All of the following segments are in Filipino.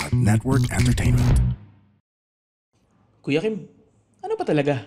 Network Entertainment. Kuya Kim, ano ba talaga?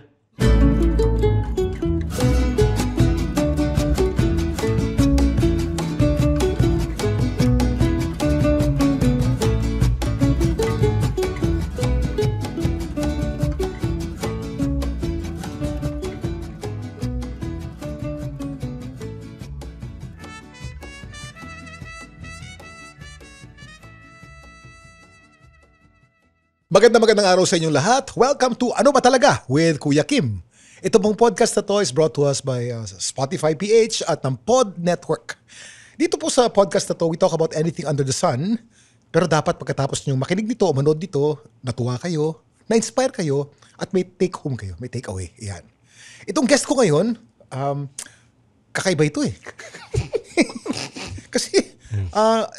Magandang araw sa inyong lahat. Welcome to Ano Ba Talaga with Kuya Kim. Ito pong podcast na to is brought to us by Spotify PH at ng Pod Network. Dito po sa podcast na to, we talk about anything under the sun. Pero dapat pagkatapos nyo makinig nito o manood dito, natuwa kayo, na-inspire kayo, at may take home kayo, may take away. Yan. Itong guest ko ngayon, kakaiba ito eh. Kasi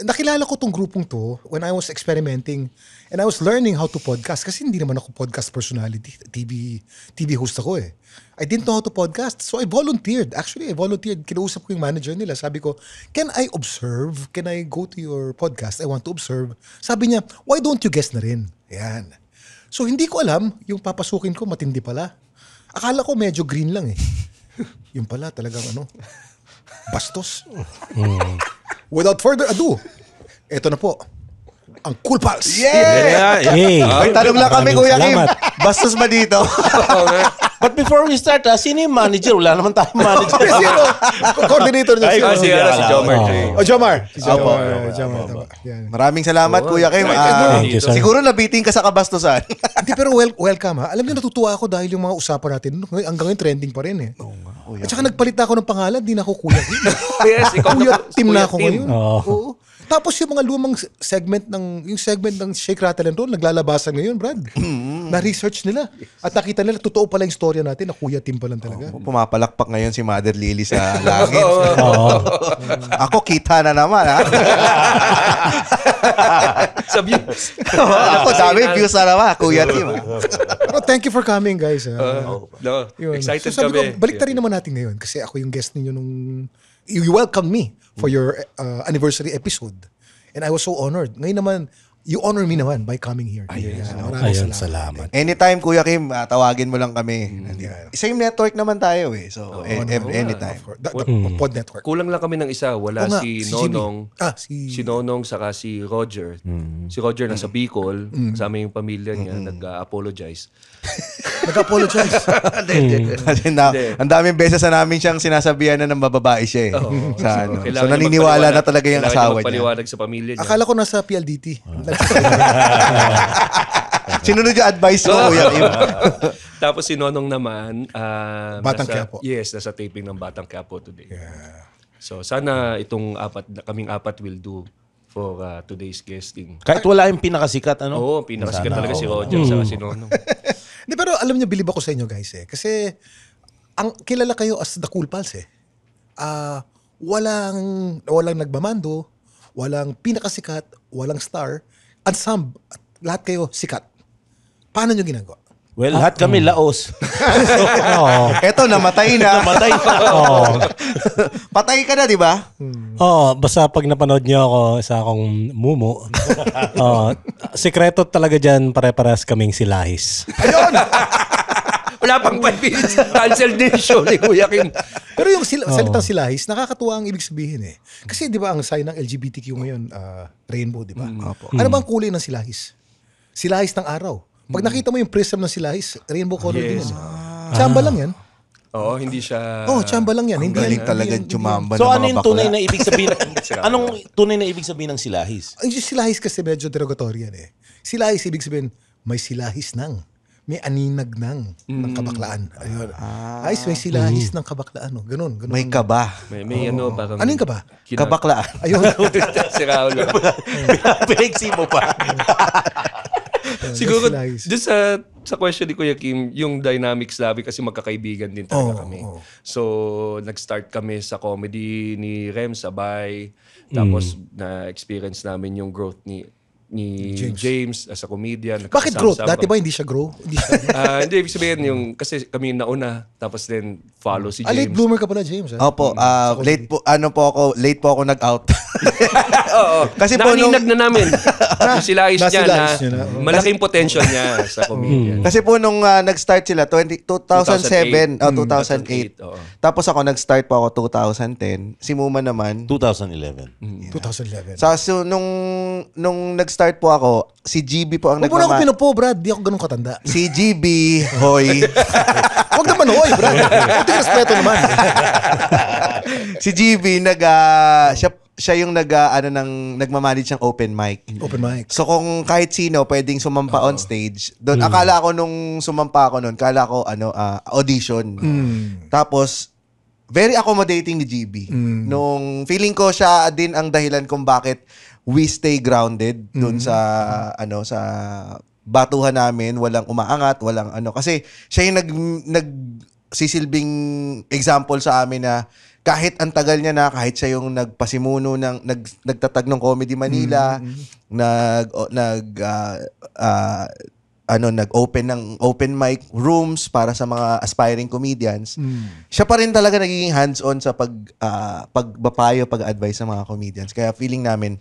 nakilala ko tong grupong to when I was experimenting and I was learning how to podcast kasi hindi naman ako podcast personality, TV host ako eh. I didn't know how to podcast, so I volunteered. Actually, I volunteered. Kinausap ko yung manager nila. Sabi ko, can I observe? Can I go to your podcast? I want to observe. Sabi niya, why don't you guest na rin? Yan. So hindi ko alam, yung papasukin ko matindi pala. Akala ko medyo green lang eh. Yung pala talagang bastos. Without further ado, eto na po, ang Cool Pals. Yeah! May tanong lang kami, Kuya Kim. Bastos ba dito? But before we start, sino yung manager? Wala naman tayong manager. Coordinator niya Si Jomar. Jomar. Opo. Maraming salamat, Kuya Kim. Siguro nabiting ka sa kabastusan. Hindi, pero welcome ha. Alam niyo, natutuwa ako dahil yung mga usapan natin, hanggang ngayon trending pa rin eh. At saka nagpalit na ako ng pangalan, di na ako Kuya Kim. Yes, ikaw Kuya Tim na ako ngayon. Oo. Tapos yung mga lumang segment ng Shake, Rattle and Roll, naglalabasan ngayon, Brad. Na-research nila. At nakita nila, totoo pala yung storya natin na Kuya Tim pa lang talaga. Pumapalakpak ngayon si Mother Lily sa langit. Ako, kita na naman, ha? Sa views. Ako, dami views na naman, Kuya Tim. Pero thank you for coming, guys. Yun. Excited so, sabi kami. ko, balik rin naman natin ngayon kasi ako yung guest ninyo nung you welcomed me for your anniversary episode. And I was so honored. Ngayon naman, you honor me naman by coming here. Ayun, salamat. Anytime, Kuya Kim, tawagin mo lang kami. Same network naman tayo eh. So, anytime. The Pod Network. Kulang lang kami ng isa. Wala Oo nga, si si Jimmy. Nonong. Si Nonong saka si Roger. Si Roger nasa Bicol. Kasama yung pamilya niya. Nag-apologize. Nag-apologize. Kasi ang daming beses na namin siyang sinasabihan na ng bababae siya eh. So, naniniwala na talaga yung asawa niya. Magpaliwanag sa pamilya niya. Akala ko nasa PLDT. Sinunod yung advice mo, Kuya Kim. Tapos si Nonong naman, Batang Quiapo. Yes, nasa taping ng Batang Quiapo today. Yeah. So sana itong kaming apat will do for today's guesting. Kahit wala yung pinakasikat, ano? Oo, pinakasikat talaga si Roger saka si Nonong. Hindi, pero alam niyo, bilib ako sa inyo guys eh. Kasi ang kilala kayo as the Cool Pals eh. Walang nagmamando, walang pinakasikat, walang star, ensemble, lahat kayo sikat. Paano nyo ginagawa? Well, lahat kami laos. Eto, namatay na. Patay ka na, di ba? Basta pag napanood niyo ako sa akong mumu, sekreto talaga dyan, pare-pares kaming silahis. Ayun! Wala pang 5 minutes. Cancel din show ni Kuya Kim. Pero yung salitang silahis, nakakatuwa ang ibig sabihin eh. Kasi di ba ang sign ng LGBTQ ngayon, rainbow, di ba? Ano ba ang kulay ng silahis? Silahis ng araw. Pag nakita mo yung prism ng silahis, rainbow color din yan. Tsamba lang yan. Oo, hindi siya... tsamba lang yan. Ang galing talaga tumamba ng So mga ano yung bakla. tunay na ibig sabihin? Anong tunay na ibig sabihin ng silahis? Ang silahis kasi medyo derogatory yan eh. Silahis, ibig sabihin, may silahis nang. May aninag ng kabaklaan. Ayun. Ayos, may silahis ng kabaklaan. Ganun. May kaba. May parang... Ano yung kaba? Kabaklaan. Ayun. Si Raul. Pinagsi mo pa. Siguro, dun sa question ni Kuya Kim, yung dynamics namin kasi magkakaibigan din talaga kami. So, nag-start kami sa comedy ni Rem Sabay. Tapos, na-experience namin yung growth ni James as a comedian. Bakit growth? Dati ba hindi siya grow? Hindi, ibig sabihin yung, kasi kami yung nauna, tapos then follow si James. Late bloomer ka pala, James. Opo, late po ako nag-out. Oo. Kasi po Naninag na namin. Nasilais niya na Nasilais niya na. malaking potential niya sa comedian. Kasi po nung nag-start sila, 2007, 2008. Oo. Tapos ako, nag-start po ako 2010. Si Muma naman. 2011. 2011. So, nung nag-start po ako, si GB po ang Huwag mo na ako pinupo, Brad. Di ako ganun katanda. Si GB, hoy. Huwag naman, hoy, Brad. Ito yung respeto naman. Si GB, siya yung nagmamanage ng open mic. Open mic. So kung kahit sino pwedeng sumampa on stage, doon akala ko nung sumampa ako noon, akala ko audition. Tapos very accommodating ni GB. Nung feeling ko siya din ang dahilan kung bakit we stay grounded doon sa sa batuhan namin, walang umaangat, walang kasi siya yung nagsisilbing example sa amin na kahit ang tagal niya na, kahit siya yung nagpasimuno nagtatag ng Comedy Manila, nag-open ng open mic rooms para sa mga aspiring comedians. Siya pa rin talaga nagiging hands-on sa pagbapayo, pag-advise sa mga comedians. Kaya feeling namin,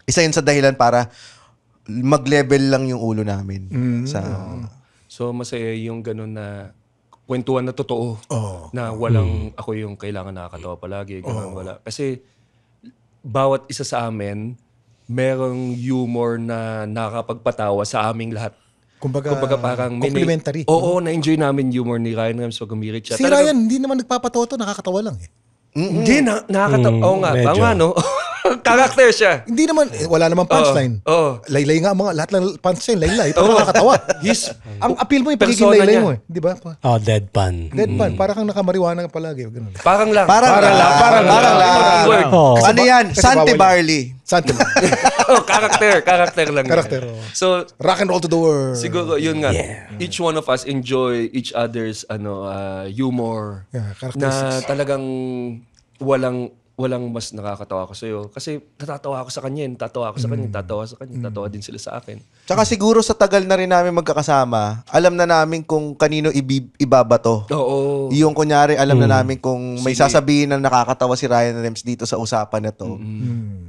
isa yun sa dahilan para mag-level lang yung ulo namin. So masaya yung ganun na kwentuhan na totoo. Na walang ako yung kailangan nakakatawa palagi. Ganun, wala. Kasi bawat isa sa amin, merong humor na nakakapagpatawa sa aming lahat. Kumbaga parang complimentary. Oo, na-enjoy namin humor ni Ryan Rems pag umirit siya. Si Ryan, hindi naman nagpapatawa to, nakakatawa lang eh. Hindi, nakakatawa. Oo nga, medyo. tama no? Karakter siya. Hindi naman, wala namang punchline. Laylay nga, lahat ng punchline, laylay. Pero nakakatawa. Ang appeal mo yung pagiging persona laylay niya. mo eh. Di ba? Deadpan. Deadpan. Para kang nakamariwanag palagi. Ganun. Parang lang. Parang lang. Word. Oh. Ano yan? kasi Santi bawal Barley. Sante lang. Karakter lang. Karakter. So, Rock and roll to the world. siguro, yun nga. Each one of us enjoy each other's humor. Yeah, Na characteristics. talagang walang mas nakakatawa ko sa'yo. Kasi natatawa ako sa kanya, tatawa ako sa kanya, tatawa din sila sa akin. Tsaka siguro sa tagal na rin namin magkakasama, alam na namin kung kanino ibabato. Oo. Yung kunyari, alam na namin kung may sasabihin na nakakatawa si Ryan Rems dito sa usapan na to.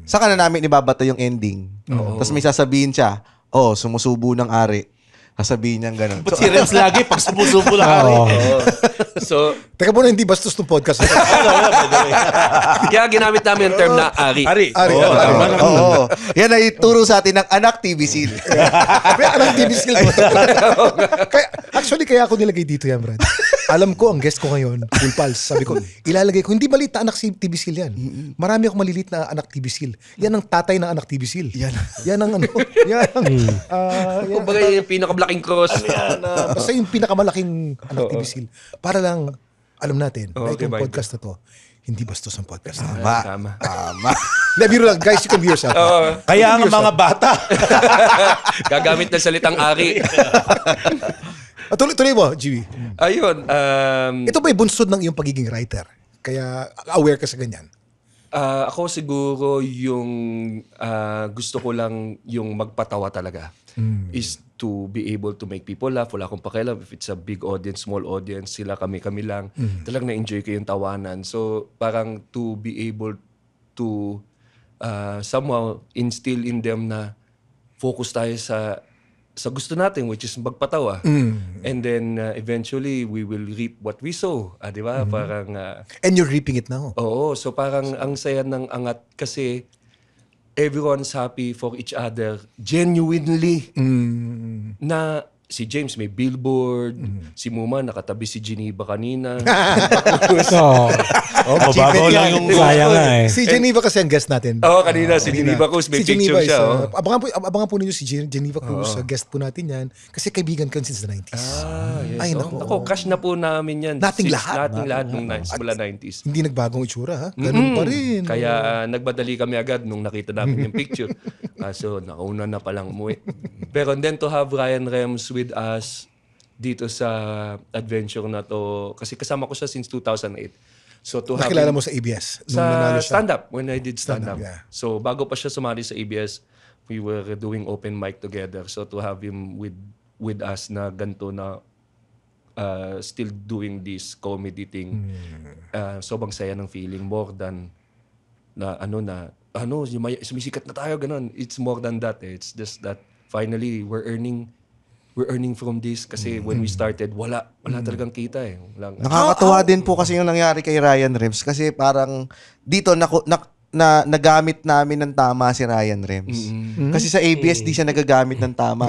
Saka na namin ibabato yung ending. Tapos may sasabihin siya, sumusubo ng ari. Sasabihin niyang gano'n. Ba't si Rems lagi pag sumusubo na kami? So, Teka muna, hindi bastos ng podcast. kaya ginamit namin yung term na ari. Ari. Oo. Yan ay turo sa atin ng anak TV Seal. Kaya anong TV skill mo? Kaya ako nilagay dito yan, Brad. Alam ko, ang guest ko ngayon, Full Pulse. Sabi ko, ilalagay ko, hindi maliit na anak si TV Seal yan. Marami akong maliliit na anak TV Seal. Yan ang tatay ng anak TV Seal. Yan ang Kumbaga yung pinakamalaking cross. basta yung pinakamalaking anak TV Seal. Para lang, alam natin, na Okay, itong bye. podcast na to, hindi bastos ang podcast na. Tama. Hindi, biro lang. Guys, you can be yourself. Kaya ang mga bata. Gagamit ng salitang ari. Tuloy mo, Jiwi. Ayun. Ito ba'y bunsod ng iyong pagiging writer? Kaya aware ka sa ganyan? Ako siguro yung gusto ko lang yung magpatawa talaga. Is to be able to make people laugh. Wala akong pakialam if it's a big audience, small audience, sila kami lang. Talagang na-enjoy ko yung tawanan. So parang to be able to somehow instill in them na focus tayo sa gusto natin, which is magpatawa. And then eventually we will reap what we sow. Di ba? Parang And you're reaping it now. oo, so parang ang saya ng angat kasi everyone's happy for each other genuinely. Na si James may billboard, si Muma nakatabi si Geneva kanina. Mababaw lang yung Sayang nga eh. Si Geneva kasi ang guest natin. Oo, kanina si Geneva Cruz may Si Geneva picture is, siya. abangan po ninyo si Geneva Cruz, guest po natin yan. Kasi kaibigan ko since the 90s. Yes. Ay, Ako, naku. crush na po namin yan. Nating Since lahat. Nating lahat nung simula 90s. Hindi nagbagong itsura, ha? Ganun pa rin. Kaya nagbadali kami agad nung nakita namin yung picture. So, nakauna na palang umuwi. Pero then to have Ryan Rems with us dito sa adventure na to, kasi kasama ko siya since 2008. So to have Nakilala him- mo sa ABS. Nung sa nanalo siya. stand-up, when I did stand-up. Stand-up, yeah. So bago pa siya sumali sa ABS, we were doing open mic together. So to have him with us na ganito na still doing this comedy thing, sobrang saya ng feeling more than na sumisikat na tayo, ganun. It's more than that. It's just that finally, we're earning from this kasi when we started, wala talagang kita eh. Nakakatuwa din po kasi yung nangyari kay Ryan Rems kasi parang dito nagamit namin ng tama si Ryan Rems. Kasi sa ABS di siya nagagamit ng tama.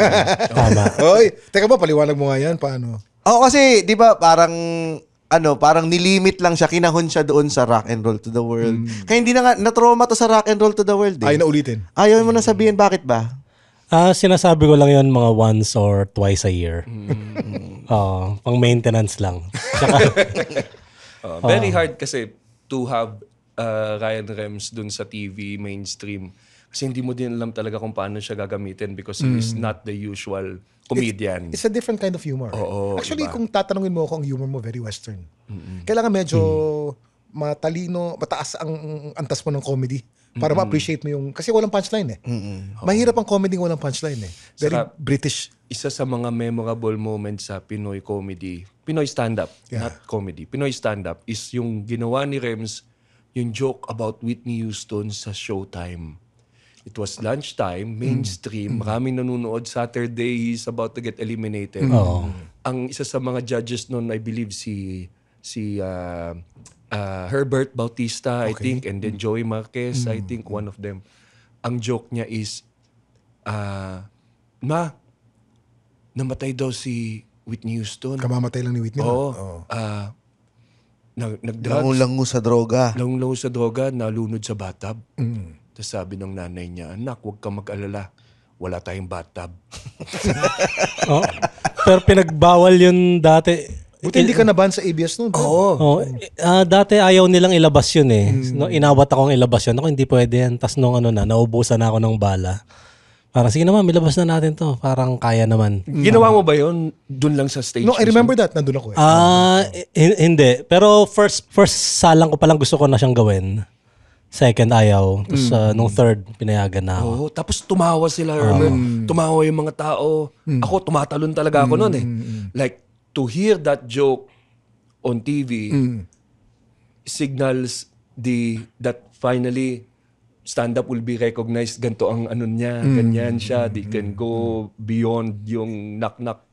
Tama. Oy, teka ba, paliwanag mo nga yan, paano? Oo, kasi 'di ba parang nilimit lang siya, kinahon siya doon sa Rock and Roll to the World. Kaya hindi na nga na-trauma to sa Rock and Roll to the World. Ayaw na ulitin. Ayaw mo na sabihin bakit ba? Sinasabi ko lang yun mga once or twice a year. Pang maintenance lang. Very hard kasi to have Ryan Rems dun sa TV mainstream. Kasi hindi mo din alam talaga kung paano siya gagamitin because he is not the usual comedian. It's a different kind of humor. Oo, Actually, iba. kung tatanungin mo ako, ang humor mo very Western. Kailangan medyo matalino, mataas ang antas mo ng comedy para ma-appreciate mo yung... Kasi walang punchline eh. Mahirap ang comedy walang punchline eh. Very Saka, British. Isa sa mga memorable moments sa Pinoy comedy, Pinoy stand-up, not comedy, Pinoy stand-up is yung ginawa ni Rems, yung joke about Whitney Houston sa Showtime. It was lunchtime, mainstream, maraming nanonood. Saturday, he's about to get eliminated. Ang isa sa mga judges noon, I believe si Herbert Bautista, I think, and then Joey Marquez, I think one of them. Ang joke niya is, namatay daw si Whitney Houston. Kamamatay lang ni Whitney. Oo. Nag-drugs. Lango sa droga. Lango sa droga, nalunod sa bathtub. Tapos sabi ng nanay niya, anak, huwag kang mag-alala. Wala tayong bathtub. Pero pinagbawal yun dati. Buti hindi ka na-ban sa ABS noon. Dati ayaw nilang ilabas yun eh. No, inawat akong ilabas yun. Ako hindi pwede yan. Tapos nung naubusan na ako ng bala. Parang sige naman, ilabas na natin to. Parang kaya naman. Ginawa mo ba yun dun lang sa stage? No, I remember that. Nandun ako eh. Hindi. Pero first salang ko palang gusto ko na siyang gawin. Second ayaw. Tapos nung third, pinayagan na ako. Oo, tapos tumawa sila, Herbert. Tumawa yung mga tao. Ako, tumatalon talaga ako noon eh. Like, to hear that joke on TV signals that finally stand-up will be recognized. Ganito ang ano niya, ganyan siya. They can go beyond yung knock-knock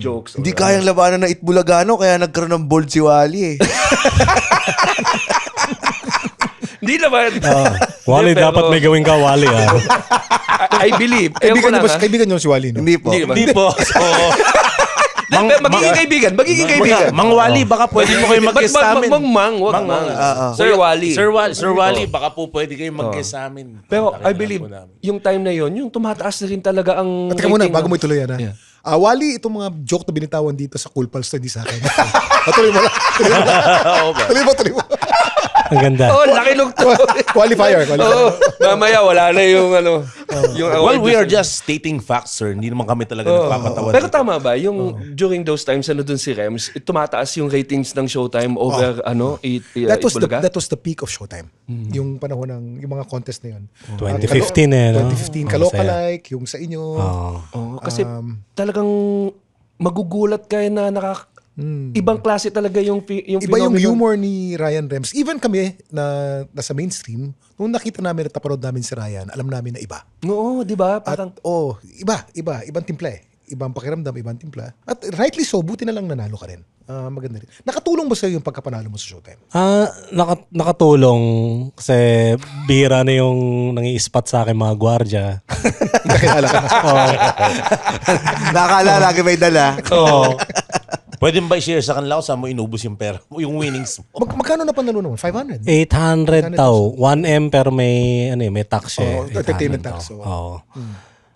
jokes. Hindi kayang labanan ng Itbulagano kaya nagkaroon ng bold si Wally eh. Hindi naman. Wally, dapat may gawin ka, Wally. I believe. Ewan ko lang, Kaibigan niyo si Wally, no? Hindi po. Hindi po. Magiging kaibigan. Mang Wally, baka pwede mo kayo mag-guest sa amin. Wag mang. Sir Wally. Sir Wally, baka po pwede kayo mag-guest sa amin. Pero I believe, yung time na yon, yung tumataas na rin talaga ang Teka muna, rating, bago mo ituloy yan. Wally, itong mga joke na binitawan dito sa Cool Pals na hindi sa akin. Tuloy mo lang. Tuloy mo. Ang ganda. Laki nung to. Qualifier. Mamaya, wala na yung yung Well, award. we are just stating facts, sir. Hindi naman kami talaga nagpapatawa. Pero tama ba, yung during those times, dun si Rems, tumataas yung ratings ng Showtime over, Itbulaga? That was the peak of Showtime. Yung panahon ng, yung mga contest na yun. 2015 no? 2015, Kalokalike, yung sa inyo. Kasi talagang magugulat kayo na ibang klase talaga yung Iba yung phenomenon. humor ni Ryan Rems. Even kami na nasa mainstream, nung nakita namin at napanood namin si Ryan, alam namin na iba. Oo, di ba? Parang, Ibang timpla eh. Ibang pakiramdam, ibang timpla. At rightly so, buti na lang nanalo ka rin. Maganda rin. Nakatulong ba sa'yo yung pagkapanalo mo sa Showtime? Nakatulong kasi bihira na yung nangi-spot sa akin mga gwardya. Nakilala ka na. Nakakala lagi may dala. Pwede ba i-share sa kanila kung saan mo inubos yung pera mo, yung winnings mo? Magkano na panalo naman? 500? 800 tao. 1M pero may tax siya. Entertainment 800 tax. tao. Oo.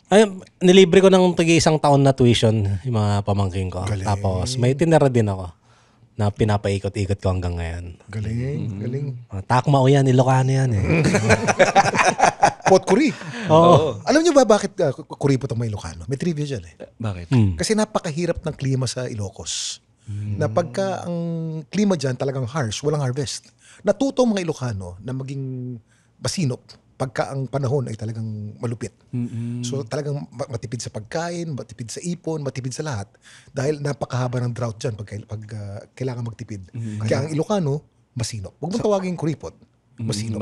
Ay, nilibre ko ng isang taon na tuition yung mga pamangking ko. Galing. Tapos may tinira din ako na pinapaikot-ikot ko hanggang ngayon. Galing. Takma o yan, Ilocano yan eh. Potpourri. Oo. Alam niyo ba bakit kuripot ang may Ilocano? May trivia dyan eh. bakit? Kasi napakahirap ng klima sa Ilocos. Na pagka ang klima dyan talagang harsh, walang harvest. Natuto ang mga Ilocano na maging basinop pagka ang panahon ay talagang malupit. So talagang matipid sa pagkain, matipid sa ipon, matipid sa lahat. Dahil napakahaba ng drought dyan pag kailangan magtipid. Kaya ang Ilocano, masinop. Huwag mong tawagin kuripot. Masino.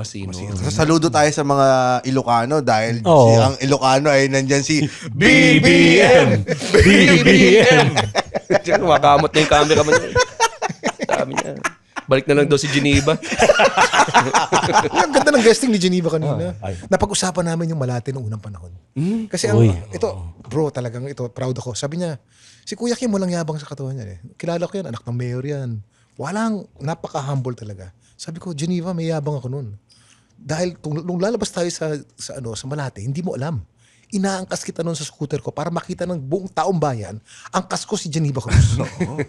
Saludo tayo sa mga Ilocano dahil Oo. ang Ilocano ay nandyan si BBM! BBM! Tsaka makamot na yung camera mo. Sabi niya, balik na lang daw si Geneva. Ang ganda ng guesting ni Geneva kanina. Napag-usapan namin yung Malate noong unang panahon. Kasi ito, bro, talagang ito, proud ako. Sabi niya, si Kuya Kim walang yabang sa katawan niya. Kilala ko yan, anak ng mayor yan. Napaka-humble talaga. Sabi ko, Geneva, may yabang ako nun. Dahil nung lalabas tayo sa Malate, hindi mo alam. Inaangkas kita nun sa scooter ko para makita ng buong taong bayan, angkas ko si Geneva Cruz.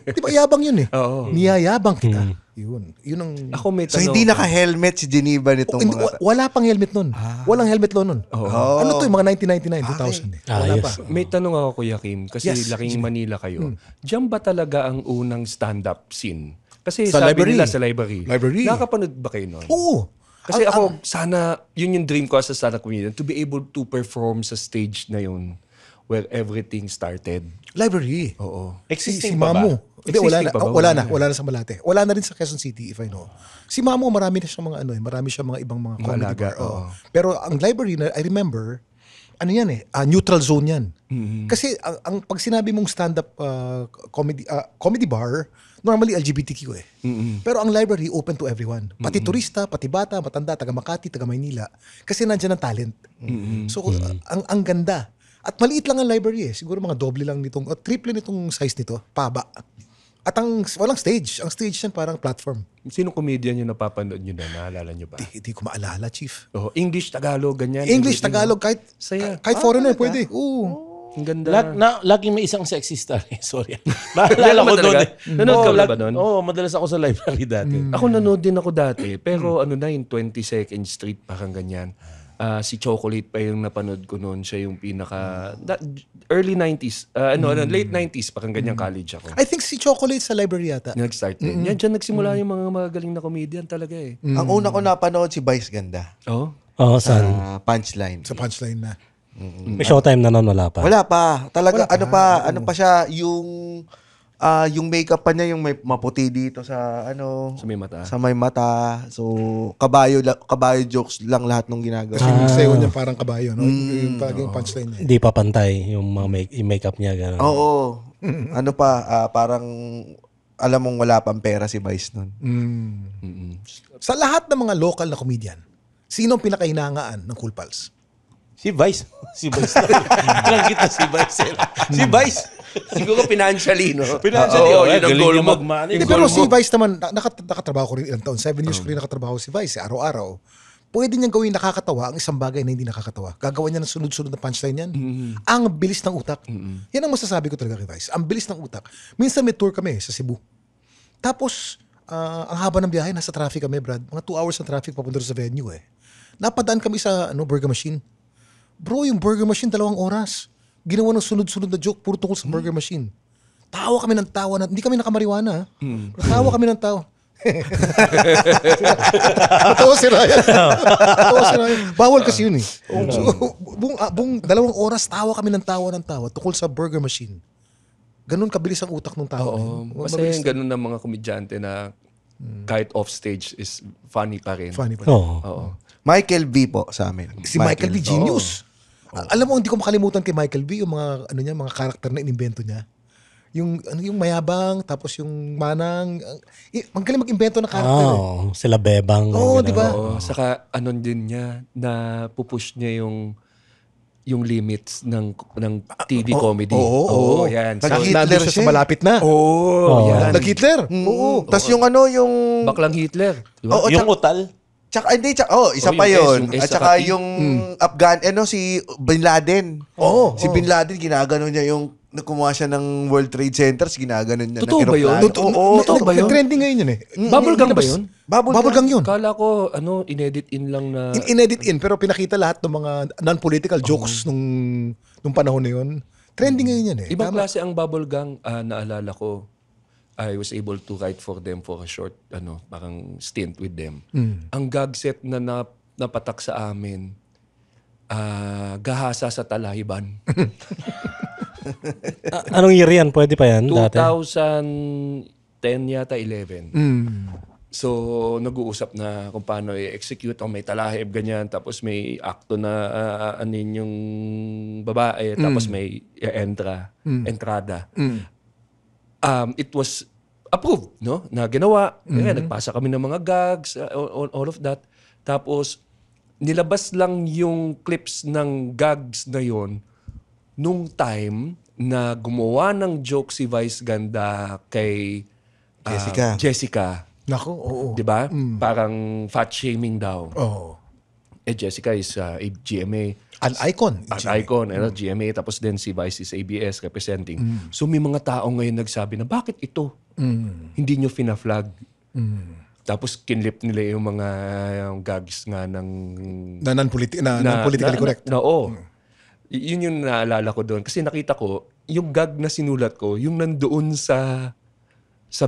Di ba, yabang yun eh. Oo. Niyayabang kita. Yun ang... Ako may So tanong. hindi naka-helmet si Geneva nitong mga... Wala pang helmet nun. Walang helmet law nun. Ano to yung mga 1999, 2000 eh. Wala Ayos. pa. May tanong ako, Kuya Kim, kasi Yes, laking Manila kayo. Diyan ba talaga ang unang stand-up scene? Kasi Sa sabi library. nila sa library. Library. Nakapanood ba kayo nun? Oo. Kasi ako, sana, yun yung dream ko as a stand-up comedian, to be able to perform sa stage na yun where everything started. Library. Oo. Si Existing pa ba? Mamu. Hindi, wala na. Existing pa ba? Wala na sa Malate. Wala na rin sa Quezon City, if I know. Si Mamu, marami na siyang mga marami siyang mga ibang mga comedy alaga, bar. Oo. Pero ang library na, I remember, yan neutral zone yan. Kasi ang pag sinabi mong stand-up comedy bar, normally LGBTQ eh. Pero ang library open to everyone. Pati turista, pati bata, matanda, taga Makati, taga Maynila. Kasi nandiyan ang talent. So ang ganda. At maliit lang ang library eh. Siguro mga doble lang nitong, o triple nitong size nito, paba. At walang stage. Ang stage yan parang platform. Sino comedian yung napapanood nyo na? Naalala nyo ba? Hindi ko maalala, Chief. Oh, English, Tagalog, ganyan. English, everything, Tagalog, no? Saya. kahit foreigner pwede. Oo. Ang ganda. Laging may isang sexy star. Sorry. Naalala Meron ko ba doon. talaga? Nanood ka ba doon? Oo, madalas ako sa library dati. Ako nanood din ako dati. Pero ano na yung 22nd Street, parang ganyan. Si Chocolate pa yung napanood ko noon. Siya yung early 90s. Late 90s, parang ganyan college ako. I think si Chocolate sa library yata. Nag-start din. Yan, dyan nagsimula yung mga magaling na comedian talaga eh. Ang una ko napanood si Vice Ganda. Oh? Oo, saan? Punchline. Sa punchline na. May showtime na nun, wala pa. Wala pa. Talaga, ano pa siya, yung makeup pa niya, yung may maputi dito sa, Sa may mata. Sa may mata. So, kabayo jokes lang lahat nung ginagawa. Kasi yung sayo niya parang kabayo. No? Yung parang punchline niya. Hindi pa pantay yung mga yung makeup niya. Gano'n. Oo. Ano pa, parang, alam mong wala pang pera si Vice nun. Sa lahat ng mga local na comedian, sino ang pinakahinangaan ng Cool Pals? Si Vice. Si Vice. Lang kita si Vice. Si Vice. Siguro financially, no? Financially, yun ang galing goal niya mo. mag-manage. Hindi, pero si Vice naman, nakatrabaho ko rin ilang taon. 7 years ko rin nakatrabaho si Vice, araw-araw. Pwede niyang gawin nakakatawa ang isang bagay na hindi nakakatawa. Gagawa niya ng sunod-sunod na punchline yan. Ang bilis ng utak. Yan ang masasabi ko talaga kay Vice. Ang bilis ng utak. Minsan may tour kami sa Cebu. Tapos, ang haba ng biyahe, nasa traffic kami, Brad. Mga 2 hours ng traffic papunta sa venue eh. Napadaan kami sa burger machine. Bro, yung burger machine, 2 oras. Ginawa ng sunod-sunod na joke, puro tungkol sa burger machine. Tawa kami ng tawa na, hindi kami nakamariwana. Pero tawa kami ng tawa. Natawa si Ryan. Bawal kasi yun eh. So, buong 2 oras, tawa kami ng tawa tungkol sa burger machine. Ganun kabilis ang utak ng tao. Oo. Masaya yung ganun ng mga komedyante na kahit off stage is funny pa rin. Funny pa. Oo. Oo. Michael V po sa amin. Si Michael B. Genius. Alam mo, hindi ko makalimutan kay Michael B. yung mga mga karakter na inimbento niya. Yung mayabang, tapos yung manang. Ang galing mag-imbento ng karakter. Sila Bebang. Oo, ganun. di ba? Oo. Saka din niya na pupush niya yung limits ng TV comedy. Oo. Yan. Nag-Hitler Nandun siya sa malapit na. yan. Nag-Hitler. Oo. Tapos yung Baklang Hitler. Di ba? Oo, Yung utal. Tsaka, isa Oh, pa yun. yung S, yung S At saka saka T. yung Afghan, si Bin Laden. Si Bin Laden, ginagano niya yung, kumuha siya ng World Trade Centers, ginagano niya. Totoo ba yun? Totoo ba yun? Trending ngayon yun eh. Bubblegum ba yun? Bubblegum yun. Kala ko, inedit in lang na... Inedit in, pero pinakita lahat ng mga non-political jokes nung panahon na yun. Trending ngayon yan eh. Ibang Tama. klase ang bubblegum, naalala ko. I was able to write for them for a short, parang stint with them. Ang gag set na napatak sa amin, gahasa sa Talahiban. Anong year yan? Pwede pa yan? Dati? 2010 yata, 11. So, nag-uusap na kung paano i-execute o may talahib, ganyan. Tapos may akto na anin yung babae. Tapos may entrada. It was approved, no? Na ginawa. Nagpasa kami ng mga gags, all of that. Tapos, nilabas lang yung clips ng gags na yon nung time na gumawa ng joke si Vice Ganda kay Jessica. Nako, oo. Diba? Parang fat shaming daw. Oo. Jessica is a GMA. An icon. GMA. Tapos din si Vice is ABS representing. So may mga tao ngayon nagsabi na, bakit ito? Hindi nyo fina-flag. Tapos kinlip nila yung mga gags nga ng... Na non-politically correct. Oo. Yun yung naalala ko doon. Kasi nakita ko, yung gag na sinulat ko, yung nandoon sa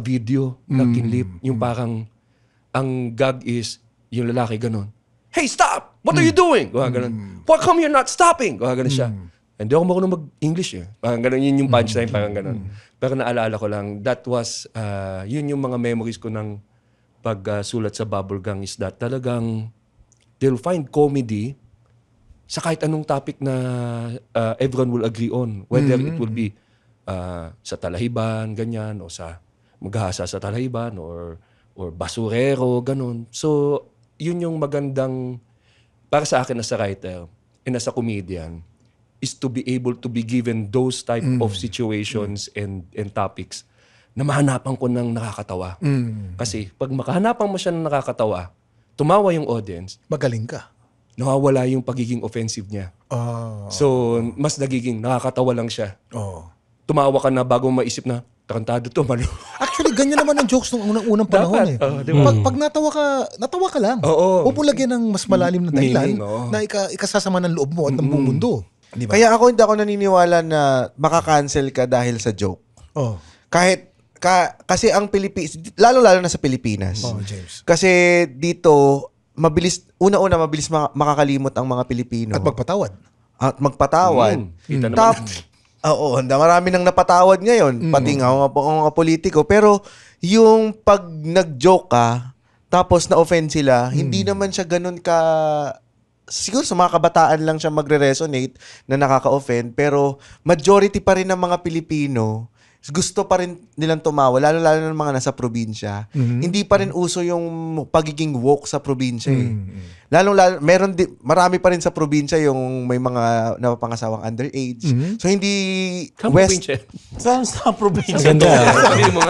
video na kinlip. Yung parang, ang gag is, yung lalaki ganon. Hey, stop! What are you doing? Ganon. How come you're not stopping? Ganon siya. Hindi ako marunong mag-English eh. Parang ganon, yun yung punchline, parang ganon. Pero naalala ko lang, that was, yun yung mga memories ko ng pagsulat sa Bubble Gang is that talagang they'll find comedy sa kahit anong topic na everyone will agree on. Whether it will be sa talahiban, ganyan, o sa maghahasa sa talahiban, or basurero, ganon. So, yun yung magandang, para sa akin as a writer and as a comedian, is to be able to be given those type of situations and topics na mahanapan ko ng nakakatawa. Kasi pag makahanapan mo siya ng nakakatawa, tumawa yung audience, Magaling ka. nawawala yung pagiging offensive niya. So, mas nagiging nakakatawa lang siya. Tumawa ka na bago maisip na, tarantado to, malo. Actually, ganyan naman ang jokes nung unang panahon. Dapat, eh. Pag natawa ka lang. Oo. Huwag mo lagyan ng mas malalim na dahilan Meaning, oo. na ikasasama ng loob mo at ng buong mundo. Di ba? Kaya hindi ako naniniwala na makakancel ka dahil sa joke. Oh. Kasi ang Pilipinas, lalo-lalo na sa Pilipinas. James. Kasi dito, mabilis makakalimot ang mga Pilipino. At magpatawad. Kita naman. Oo, marami nang napatawad ngayon, pati nga mga politiko. Pero yung pag nag-joke ka, tapos na-offend sila, hindi naman siya ganun ka... Siguro sa mga kabataan lang siya magre-resonate na nakaka-offend, pero majority pa rin ng mga Pilipino gusto pa rin nilang tumawa, lalo-lalo ng mga nasa probinsya. Hindi pa rin uso yung pagiging woke sa probinsya eh. Lalo-lalo, marami pa rin sa probinsya yung may mga napapangasawang underage. So hindi Saan sa probinsya? Ganda.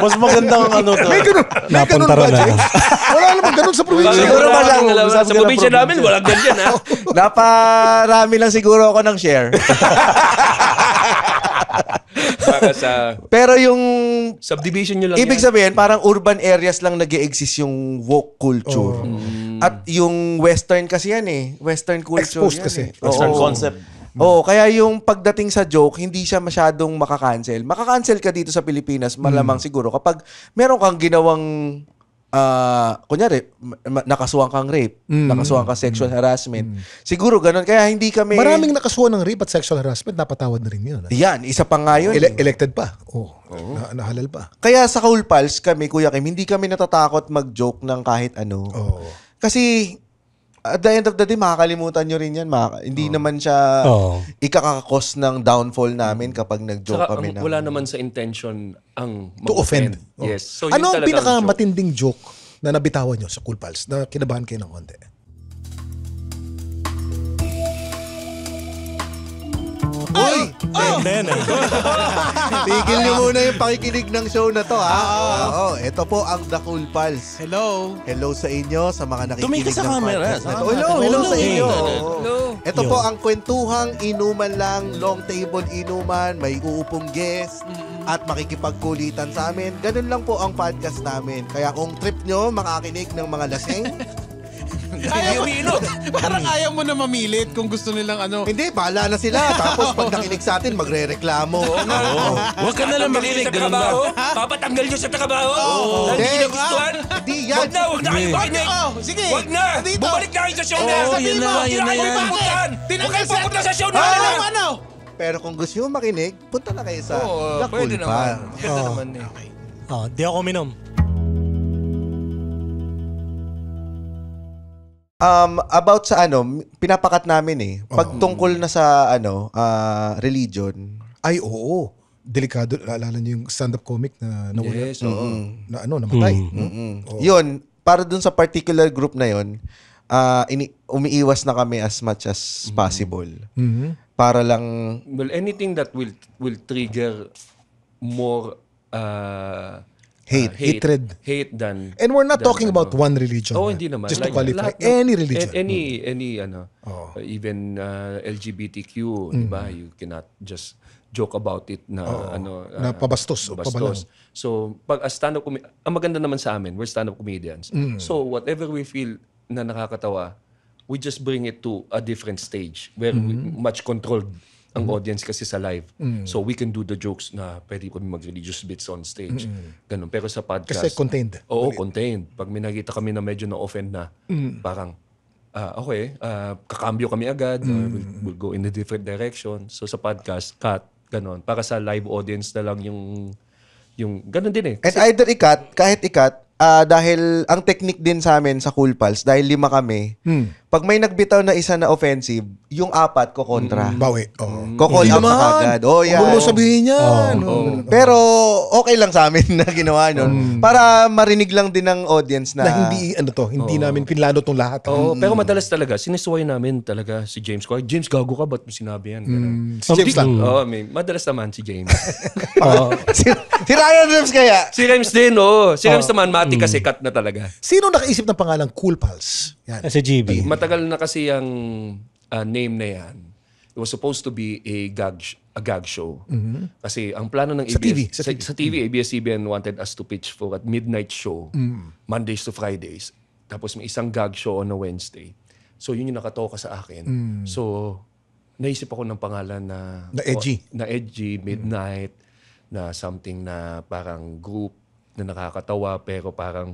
Mas maganda ang ano to. Napunta rin na. Wala naman ganun sa probinsya. Siguro ba lang, sa probinsya namin, walang ganyan ha. Naparami lang siguro ako ng share. Pero yung subdivision nyo lang ibig sabihin, parang urban areas lang nag-e-exist yung woke culture. At yung western kasi yan eh. Western culture Exposed yan kasi. Western concept. Kaya yung pagdating sa joke, hindi siya masyadong makakancel. Makakancel ka dito sa Pilipinas, malamang siguro, kapag meron kang ginawang kunyari, nakasuhan kang rape, nakasuhan kang sexual harassment. Siguro ganun. Kaya hindi kami... Maraming nakasuhan ng rape at sexual harassment, napatawad na rin yun. Yan, isa pa nga yun. Elected pa. Nahalal pa. Kaya sa Cool Pals, kami, Kuya Kim, hindi kami natatakot mag-joke ng kahit ano. Kasi, at the end of the day, makakalimutan nyo rin yan. Hindi naman siya ikakakos ng downfall namin kapag nag-joke Saka, kami. wala naman sa intention ang To offend. Yes. So, Ano ang talagang pinakamatinding joke na nabitawan nyo sa Cool Pals na kinabahan kayo ng konti? Uy! Tigil nyo muna yung pakikinig ng show na to, ha? Ito po ang The Cool Pals. Hello. Hello sa inyo, sa mga nakikinig Tumingin sa ng camera. podcast na to. Hello sa inyo. Hello. Ito po ang kwentuhang inuman lang, long table inuman, may uupong guest, at makikipagkulitan sa amin. Ganun lang po ang podcast namin. Kaya kung trip nyo makakinig ng mga lasing, Parang ayaw mo na mamilit kung gusto nilang ano. hindi, bahala na sila. Tapos pag nakinig sa atin, magre-reklamo. Huwag ka na lang makinig. Ganun ba? Papatanggal nyo sa trabaho? Hindi. Hindi nagustuhan? Hindi yan. Huwag na kayo makinig. Sige. Huwag na. Dito. Bumalik na kayo sa show na. Yun na, Huwag yun na kayo yan. pupuntahan. Huwag Tinanggal kayo pupunta sa show na. Ano? Pero kung gusto nyo makinig, punta na kayo sa The Pwede Cool naman. Pals. Ganda naman eh. Di ako minom. About sa pinapakat namin eh. Pag tungkol na sa religion. Ay, oo. Delikado. Alala niyo yung stand-up comic na nawala. Yes, oo. Namatay. Yun, para dun sa particular group na yun, umiiwas na kami as much as possible. Para lang... Well, anything that will trigger more Hatred. hate than... And we're not than talking about one religion. Oh, hindi naman. Just to Like, qualify. lahat ng- Any religion. Any even LGBTQ, di ba? You cannot just joke about it na na pabastos o pabalang. So, pag stand-up ang maganda naman sa amin, we're stand-up comedians. So, whatever we feel na nakakatawa, we just bring it to a different stage where we much controlled ang audience kasi sa live. So, we can do the jokes na pwede kami mag-religious bits on stage. Ganun. Pero sa podcast... Kasi contained. Oo, contained. Pag may nakita kami na medyo na-offend na, parang, okay, kakambyo kami agad, we'll go in a different direction. So sa podcast, cut, ganon. Para sa live audience na lang yung ganon din eh. And either kahit ikat, dahil ang technique din sa amin sa Cool Pals, dahil 5 kami, pag may nagbitaw na isa na offensive, yung 4 ko kontra. Bawi. Ko-call out na kagad. Oh, yeah. Huwag mo sabihin yan. Pero okay lang sa amin na ginawa nun. Para marinig lang din ng audience na... Na hindi namin pinlano tong lahat. Pero madalas talaga, sinisuway namin talaga si James. James, gago ka, ba't mo sinabi yan? Si James lang. Oo, madalas naman si James. si Ryan Rems kaya? Si Rems din, Si Rems naman, mati kasi cut na talaga. Sino nakaisip ng pangalang Cool Pals? Yan. Sa GB. Matagal na kasi ang name na yan. It was supposed to be a gag show. Kasi ang plano ng Sa TV, ABS... Sa TV, ABS-CBN wanted us to pitch for a midnight show, Mondays to Fridays. Tapos may isang gag show on a Wednesday. So yun yung nakatoka sa akin. So naisip ako ng pangalan na... Na edgy. Na edgy, midnight, na something na parang group na nakakatawa pero parang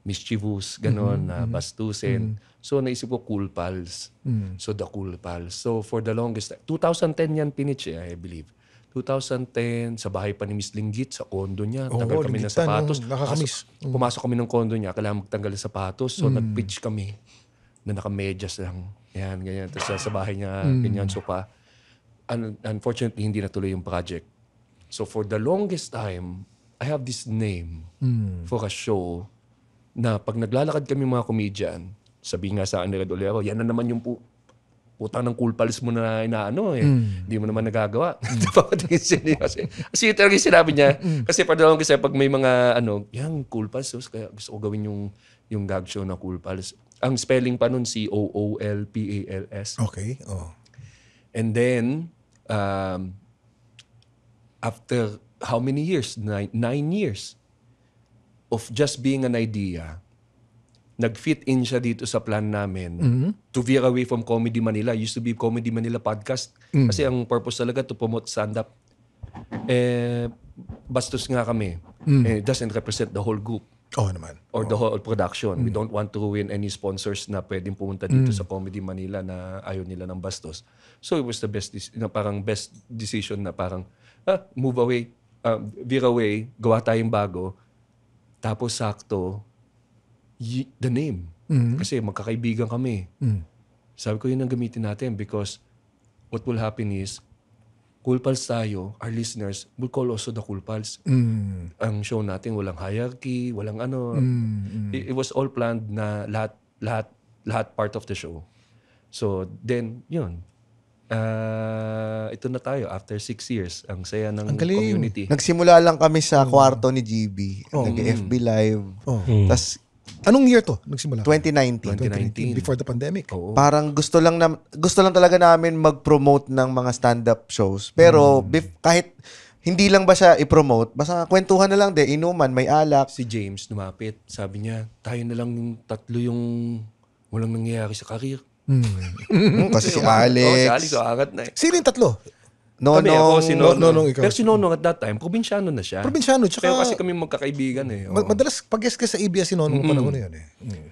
mischievous, gano'n, na bastusin. So, naisip ko Cool Pals. So, the Cool Pals. So, for the longest time, 2010 yan pinitch I believe. 2010, sa bahay pa ni Miss Linggit, sa kondo niya. Tagal kami ng Linggitan, sapatos. nakakamiss. Pumasok kami ng kondo niya, kailangan magtanggal ng sapatos. So, nag-pitch kami na nakamedyas lang. Yan, ganyan. Tapos sa bahay niya, ganyan. So, unfortunately, hindi natuloy yung project. So, for the longest time, I have this name for a show na pag naglalakad kami mga comedian, sabi nga sa akin ni Red Olero, yan na naman yung putang ng Cool Pals mo na inaano eh. Hindi mo naman nagagawa. Kasi talaga yung sinabi niya. Kasi for the longest time, pag may mga yan, Cool Pals. Kaya gusto ko gawin yung gag show na Cool Pals. Ang spelling pa nun, COOLPALS. Okay. And then, after how many years? 9 years of just being an idea, nag-fit in siya dito sa plan namin to veer away from Comedy Manila. It used to be Comedy Manila podcast. Kasi ang purpose talaga to promote stand-up. Bastos nga kami. It doesn't represent the whole group. Oo naman. Or the whole production. We don't want to ruin any sponsors na pwedeng pumunta dito sa Comedy Manila na ayaw nila ng bastos. So it was the best, parang best decision na parang, move away, veer away, gawa tayong bago, tapos sakto, the name. Kasi magkakaibigan kami. Sabi ko yun ang gamitin natin because what will happen is, Cool Pals tayo, our listeners will call also the Cool Pals. Ang show natin walang hierarchy, walang It was all planned na lahat part of the show. So then, yun. Ito na tayo after 6 years. Ang saya ng community. Nagsimula lang kami sa kwarto ni GB. Nag-FB Live. Tas Anong year to nagsimula? 2019. Before the pandemic. Parang gusto lang talaga namin mag-promote ng mga stand-up shows. Pero kahit hindi lang ba siya i-promote, basta kwentuhan na lang inuman, may alak. Si James lumapit. Sabi niya, tayo na lang yung tatlo yung walang nangyayari sa career. Kasi si Alex. Si Alex, angat na eh. Sino yung tatlo? Kami, ako, si Nonong. Nonong, ikaw. Pero si Nonong at that time, probinsyano na siya. Probinsyano, tsaka... Pero kasi kami magkakaibigan eh. Madalas pag-guest ka sa ABS si Nonong panahon na yun eh.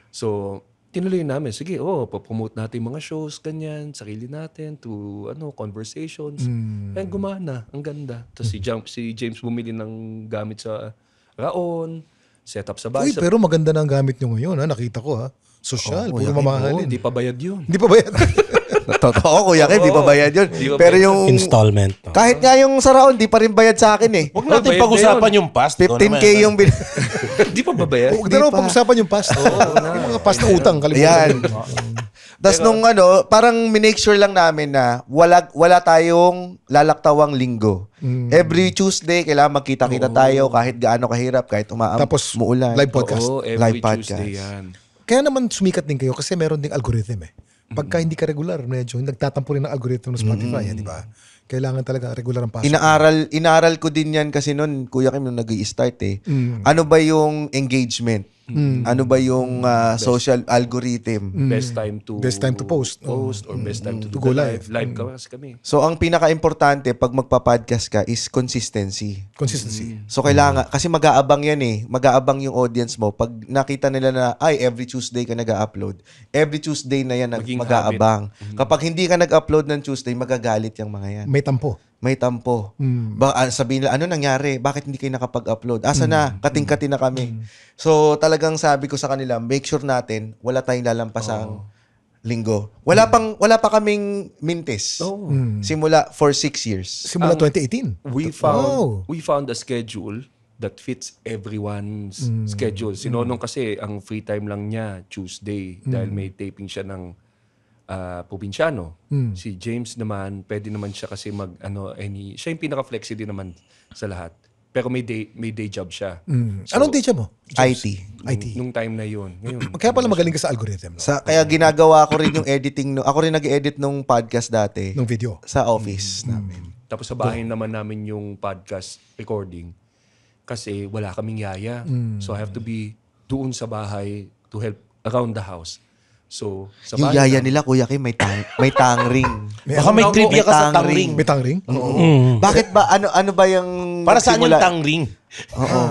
So, tinuloy namin. Sige, papromote natin mga shows, ganyan, sarili natin, to conversations. And gumana, ang ganda. Tapos si James bumili ng gamit sa Raon, set up sa bahay. Pero maganda na ang gamit nyo ngayon, nakita ko Social, Oo, puro Kuya Kim, mamahalin. Hindi pa bayad yun. Hindi pa ba yan? Totoo, Kuya Kim, di pa bayad yun. Di pa Pero bayad. yung, Installment. kahit nga yung sa Raon, di pa rin bayad sa akin eh. Huwag natin bayad na pag-usapan yung past. 15K yung Hindi pa ba bayad? Huwag na raw pag-usapan yung past. Yung mga past na utang, Yan. kalimutan. Tapos nung parang minake sure lang namin na wala tayong lalaktawang linggo. Every Tuesday, kailangan magkita-kita tayo kahit gaano kahirap, kahit Tapos, muulan. live podcast. Oo, Live every podcast. Tuesday yan. Kaya naman sumikat din kayo kasi meron ding algorithm eh. Pagka hindi ka regular, medyo nagtatampo rin ng algorithm ng Spotify, di ba? Kailangan talaga regular ang pasok. Inaral ko din yan kasi noon, Kuya Kim, nung nag-i-start ano ba yung engagement? Ano ba yung social algorithm? Best time to post. or best time to go go live. live. Live kami. So, ang pinaka-importante pag magpa-podcast ka is consistency. Consistency. So, kailangan, kasi mag-aabang yan eh. Mag-aabang yung audience mo. Pag nakita nila na, every Tuesday ka nag-upload. Every Tuesday na yan Maging mag-aabang. Kapag hindi ka nag-upload ng Tuesday, magagalit yung mga yan. May tampo. May tampo. Sabihin nila, ano nangyari? Bakit hindi kayo nakapag-upload? Asa na? Kating-kati na kami. So, talagang sabi ko sa kanila, make sure natin, wala tayong lalampasang linggo. Wala pa kaming mintis. Simula for 6 years. Simula 2018. We found a schedule that fits everyone's schedule. Si Nonong kasi, ang free time lang niya, Tuesday, dahil may taping siya ng probinsyano. Si James naman, pwede naman siya kasi siya yung pinaka-flexi din naman sa lahat. Pero may day job siya. Anong day job mo? IT. Nung time na yun. Ngayon, Kaya pala magaling ka sa algorithm. No? Kaya ginagawa ko rin yung editing. Ako rin nag-edit nung podcast dati. Nung video. Sa office namin. tapos sa bahay naman namin yung podcast recording kasi wala kaming yaya. So I have to be doon sa bahay to help around the house. So, sa Yung bahay yaya namin- nila, Kuya Kim, may tangring. Baka may trivia ka sa tangring. May tangring? Bakit ba? Ano ba yung... Para saan yung nagsimula? tangring? Oo.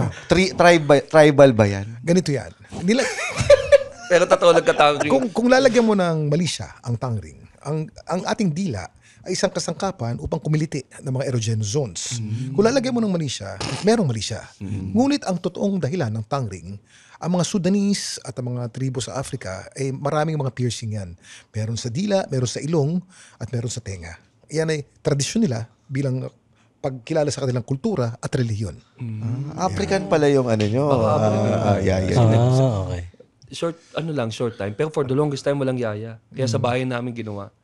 Tribal ba yan? Ganito yan. Nila, Pero totoo nagkatangring. kung lalagyan mo ng mali siya, ang tangring, ang ating dila ay isang kasangkapan upang kumiliti ng mga erogenous zones. Kung lalagyan mo ng mali siya, merong mali siya. Ngunit ang totoong dahilan ng tangring, ang mga Sudanese at ang mga tribo sa Africa, ay maraming mga piercing yan. Meron sa dila, meron sa ilong, at meron sa tenga. Yan ay tradisyon nila bilang pagkilala sa kanilang kultura at relihiyon. African pala yung ano nyo. Yaya. Okay. Short time. Pero for the longest time, walang yaya. Kaya sa bahay namin ginawa.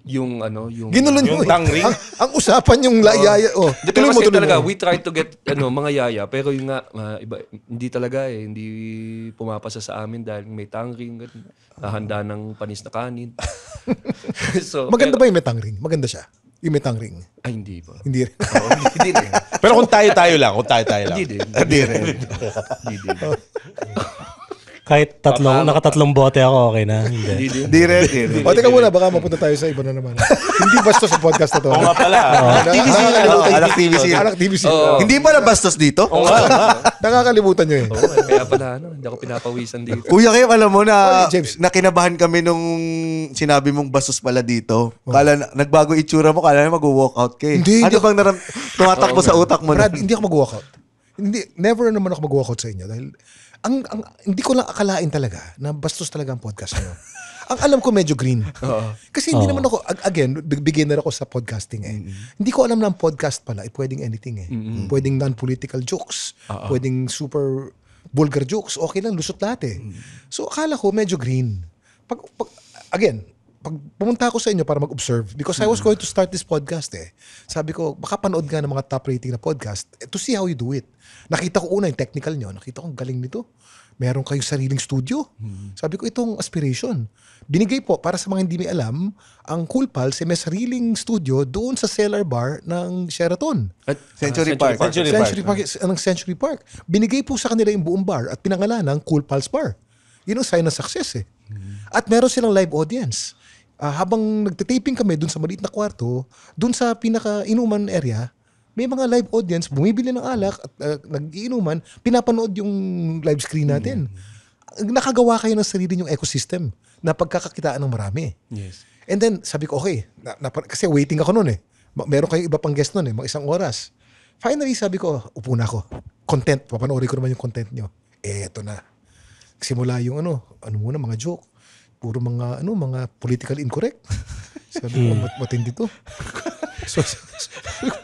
Yung Ginulo nyo. Yung tangring? Ang usapan yung layaya. Oh, Pero kasi tuloy talaga, mo. we try to get mga yaya, pero yung nga, iba, hindi talaga hindi pumapasa sa amin dahil may tangring, handa ng panis na kanin. So, Maganda ba yung may tangring? Maganda siya. Yung may tangring. Ay, hindi ba? Hindi rin. Oo, hindi din. Pero kung tayo-tayo lang. Hindi din. Hindi rin. Hindi din. Kahit nakatatlong bote ako, okay na. Hindi. Hindi din. Hindi rin. O, teka muna, baka mapunta tayo sa iba na naman. Hindi bastos sa podcast na to. Oo nga pala. TVC Anak TVC. Anak TVC. Hindi pa nabastos dito? Nakakalimutan nyo eh. Oo, kaya pala, hindi ako pinapawisan dito. Kuya Kim, alam mo na, Oh, James. nakinabahan kami nung sinabi mong bastos pala dito. Kala, nagbago itsura mo, kala na mag-walkout ka eh. Hindi, Ano hindi. bang tumatakbo sa utak mo? Brad, hindi ako mag-walkout. Never naman ako mag-walkout sa inyo dahil hindi ko lang akalain talaga na bastos talaga ang podcast nyo. Ang alam ko medyo green. Kasi hindi naman ako, again, beginner ako sa podcasting eh. Hindi ko alam na ang podcast pala ay pwedeng anything eh. Pwedeng non-political jokes. Pwedeng super vulgar jokes. Okay lang, lusot lahat eh. So akala ko medyo green. Pag pumunta ako sa inyo para mag-observe because I was going to start this podcast eh. Sabi ko, baka panood nga ng mga top rating na podcast to see how you do it. Nakita ko una yung technical nyo. Nakita ko, ang galing nito. Meron kayong sariling studio. Sabi ko, itong aspiration. Binigay po, para sa mga hindi may alam, ang Cool Pals ay may sariling studio doon sa Cellar Bar ng Sheraton. At, Century Park. Century Park. Binigay po sa kanila yung buong bar at pinangalan ng Cool Pals Bar. Yun ang sign ng success eh. At meron silang live audience. Habang nagtitaping kami dun sa maliit na kwarto, dun sa pinaka-inuman area, may mga live audience, bumibili ng alak at nag-iinuman, pinapanood yung live screen natin. Nakagawa kayo ng sarili yung ecosystem na pagkakakitaan ng marami. yes. And then, sabi ko, okay, kasi waiting ako noon eh. Meron kayong iba pang guest noon eh, mga isang oras. Finally, sabi ko, upo na ako. Content, papanoorin ko naman yung content nyo. Eto na. Simula yung ano muna, mga joke. puro mga political incorrect. Sabi ko, matindi to. So,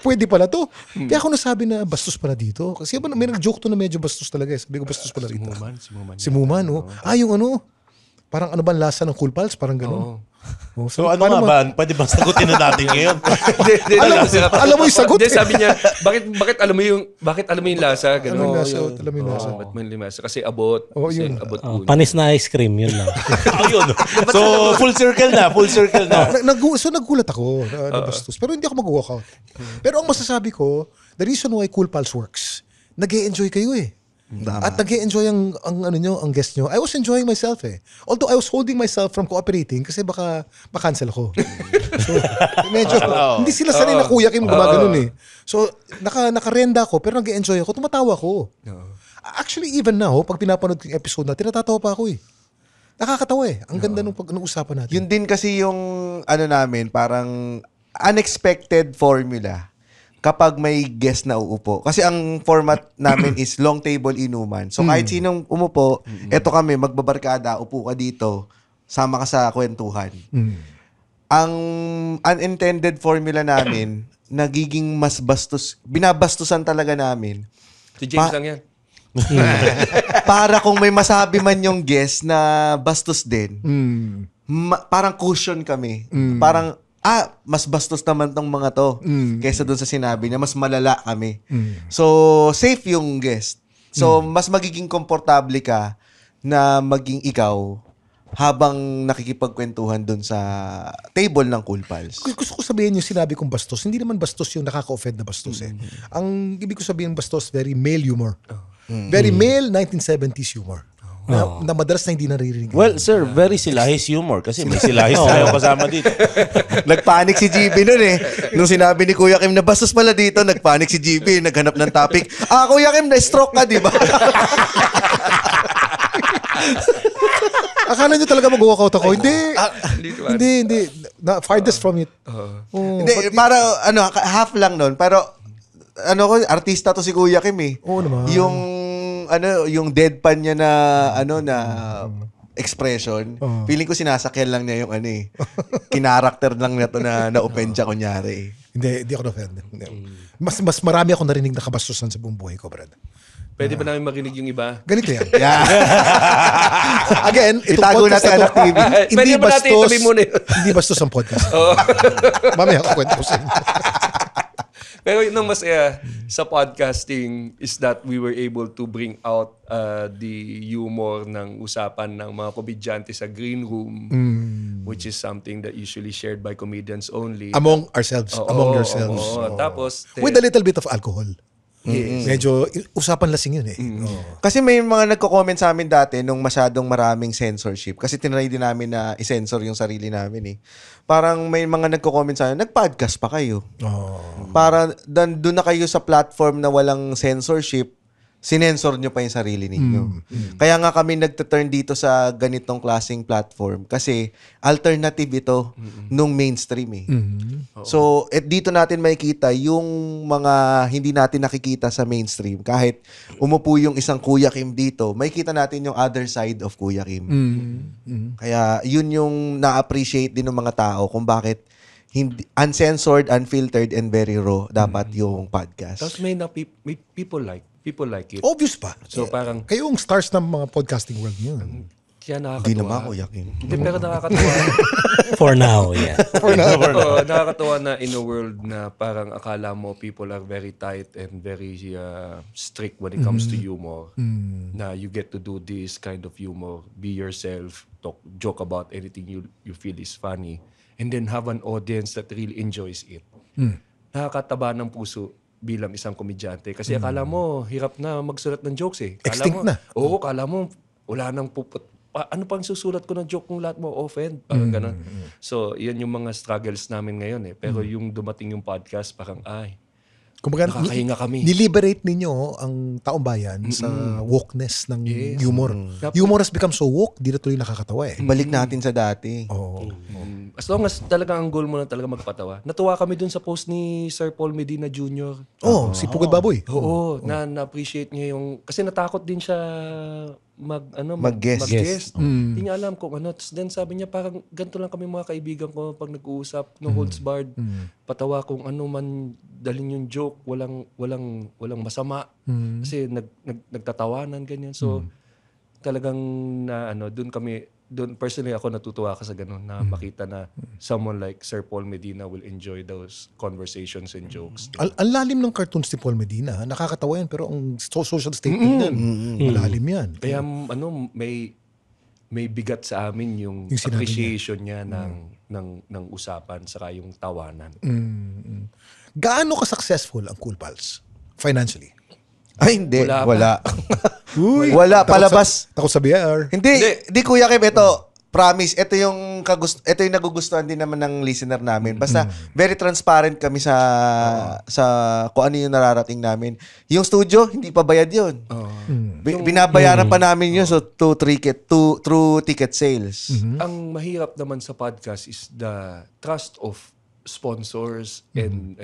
pwede pala to. Kaya ako nasabi na bastos pala dito. Kasi may nag-joke to na medyo bastos talaga. Sabi ko, bastos pala rito. Si Muman, oh. Yung parang ano ba ang lasa ng Cool Pals? Parang gano'n. Oh, So ano nga ba? Pwede bang sagutin na natin ngayon? Alam mo yung sagot. Hindi, sabi niya, bakit alam mo yung lasa? Alam mo yung lasa. Alam mo yung lasa. Kasi abot. Kasi yun. abot uno. Panis na ice cream, yun lang. Ayun. So full circle na. So nagulat ako na bastos. Pero hindi ako mag-walkout. Pero ang masasabi ko, the reason why Cool Pals works, nag-e-enjoy kayo eh. At nag-e-enjoy ang guest nyo. I was enjoying myself eh. Although I was holding myself from cooperating kasi baka makancel ako. So, medyo, hindi sila sanay na Kuya Kim gumaganon eh. So, nakarenda ako pero nag-e-enjoy ako. Tumatawa ako. Actually, even now, pag pinapanood ko yung episode na, tinatatawa pa ako eh. Nakakatawa eh. Ang ganda nung usapan natin. Yun din kasi yung namin, parang unexpected formula kapag may guest na uupo. Kasi ang format namin is long table inuman. So kahit sinong umupo, eto kami, magbabarkada, upo ka dito, sama ka sa kwentuhan. Ang unintended formula namin, nagiging mas bastos, binabastusan talaga namin. Si James lang yan. Para kung may masabi man yung guest na bastos din, parang cushion kami. Parang, mas bastos naman tong mga to kaysa dun sa sinabi niya, mas malala kami. So, safe yung guest. So, mas magiging komportable ka na maging ikaw habang nakikipagkwentuhan dun sa table ng Cool Pals. Gusto ko sabihin yung sinabi kong bastos. Hindi naman bastos yung nakaka-offend na bastos eh. Ang ibig ko sabihin bastos, very male humor. Very male 1970s humor. Na madalas na hindi naririnig. Well, sir, very silahis humor kasi may silahis tayo kasama dito. Nagpanik si GB nun eh. Nung sinabi ni Kuya Kim na bastos pala dito, nagpanik si GB, naghanap ng topic. Kuya Kim, na-stroke ka, di ba? Akala nyo talaga mag-walkout ako? Hindi. Farthest from it. Hindi, para half lang nun. Pero artista to si Kuya Kim eh. Oo naman. Yung deadpan niya na expression. Feeling ko sinasakyan lang niya yung kinarakter lang na to na na-offend siya kunyari. Hindi ako na-offend. Mas marami ako narinig na kabastusan sa buong buhay ko, Brad. Pwede ba namin marinig yung iba? Ganito yan. Again, itong Itago podcast natin na ang TV. Pwede ba natin itabi muna yun? Hindi bastos ang podcast. Mamaya ako kwento ko sa inyo. Pero yun ang masaya sa podcasting is that we were able to bring out the humor ng usapan ng mga komedyante sa green room, which is something that usually shared by comedians only. Among ourselves. Among yourselves. Tapos, with a little bit of alcohol. Yes. Medyo usapan lasing yun eh. Kasi may mga nagko-comment sa amin dati nung masyadong maraming censorship. Kasi tinry din namin na i-censor yung sarili namin eh. Parang may mga nagko-comment sa amin, nag-podcast pa kayo. Para doon na kayo sa platform na walang censorship, sinensor nyo pa yung sarili ninyo. Kaya nga kami nagte-turn dito sa ganitong klaseng platform kasi alternative ito nung mainstream eh. So, dito natin makikita yung mga hindi natin nakikita sa mainstream. Kahit umupo yung isang Kuya Kim dito, makikita natin yung other side of Kuya Kim. Kaya yun yung na-appreciate din ng mga tao kung bakit uncensored, unfiltered, and very raw dapat yung podcast. Tapos may people like it. Obvious pa. So parang, Kayo yung stars ng mga podcasting world niyo. kaya nakakatuwa. Hindi naman Kuya Kim. Hindi, pero nakakatuwa. For now, yeah. Nakakatuwa na in a world na parang akala mo people are very tight and very strict when it comes to humor. Na you get to do this kind of humor, be yourself, joke about anything you feel is funny, and then have an audience that really enjoys it. Nakakataba ng puso bilang isang komedyante. Kasi akala mo, hirap na magsulat ng jokes eh. Extinct na. Oo, akala mo, wala nang ano pang susulat ko ng joke kung lahat mo offend? Parang ganun. So, yan yung mga struggles namin ngayon eh. Pero yung dumating yung podcast, parang Kumbaga, nakakahinga kami. Niliberate ninyo ang taong bayan sa wokeness ng humor. Humor has become so woke, di na tuloy nakakatawa eh. Balik natin sa dati. As long as talaga ang goal mo na talaga magpatawa. Natuwa kami dun sa post ni Sir Paul Medina Jr. Si Pugad Baboy. Oo, na-appreciate niya yung... Kasi natakot din siya Mag-guest. Hindi niya alam kung ano. Then sabi niya, parang ganito lang kami mga kaibigan ko pag nag-uusap, no holds barred. Patawa kung ano man dalhin yung joke, walang masama. Kasi nagtatawanan ganyan. So talagang doon personally ako natutuwa ka sa ganun na makita na someone like Sir Paul Medina will enjoy those conversations and jokes. Ang lalim ng cartoons ni Paul Medina. Nakakatawa yan, pero ang social statement yan, malalim yan. Kaya may bigat sa amin yung sinabi appreciation niya ng usapan saka yung tawanan. Gaano ka-successful ang Cool Pals? Financially? Ay, hindi. Wala pa. Wala. Palabas. Takot sa BR. Hindi Kuya Kim, ito. Promise, ito yung nagugustuhan din naman ng listener namin. Basta very transparent kami sa kung ano yung nararating namin. Yung studio, hindi pa bayad yun. Binabayaran pa namin yun through ticket sales. Ang mahirap naman sa podcast is the trust of sponsors and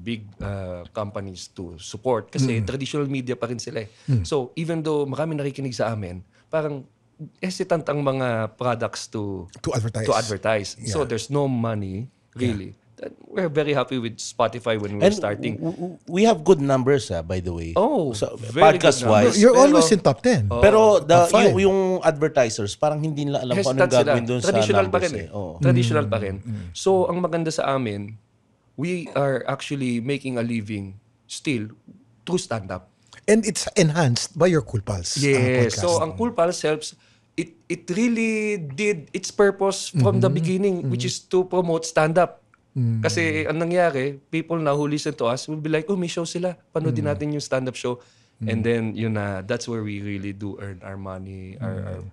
big companies to support kasi traditional media pa rin sila eh. So even though maraming nakikinig sa amin, parang hesitant ang mga products to advertise. Yeah. So there's no money really. We're very happy with Spotify when we were starting. We have good numbers, by the way. Oh, so, very podcast-wise. You're always in top 10. Pero yung advertisers, parang hindi nila alam kung anong gagawin doon sa traditional numbers. Pa rin Traditional pa rin. So, ang maganda sa amin, we are actually making a living still through stand-up. And it's enhanced by your Cool Pals. Yes. So, ang Cool Pals helps. It really did its purpose from the beginning, which is to promote stand-up. Kasi ang nangyari, people now who listen to us will be like, may show sila. Panoodin natin yung stand-up show. And then, that's where we really do earn our money,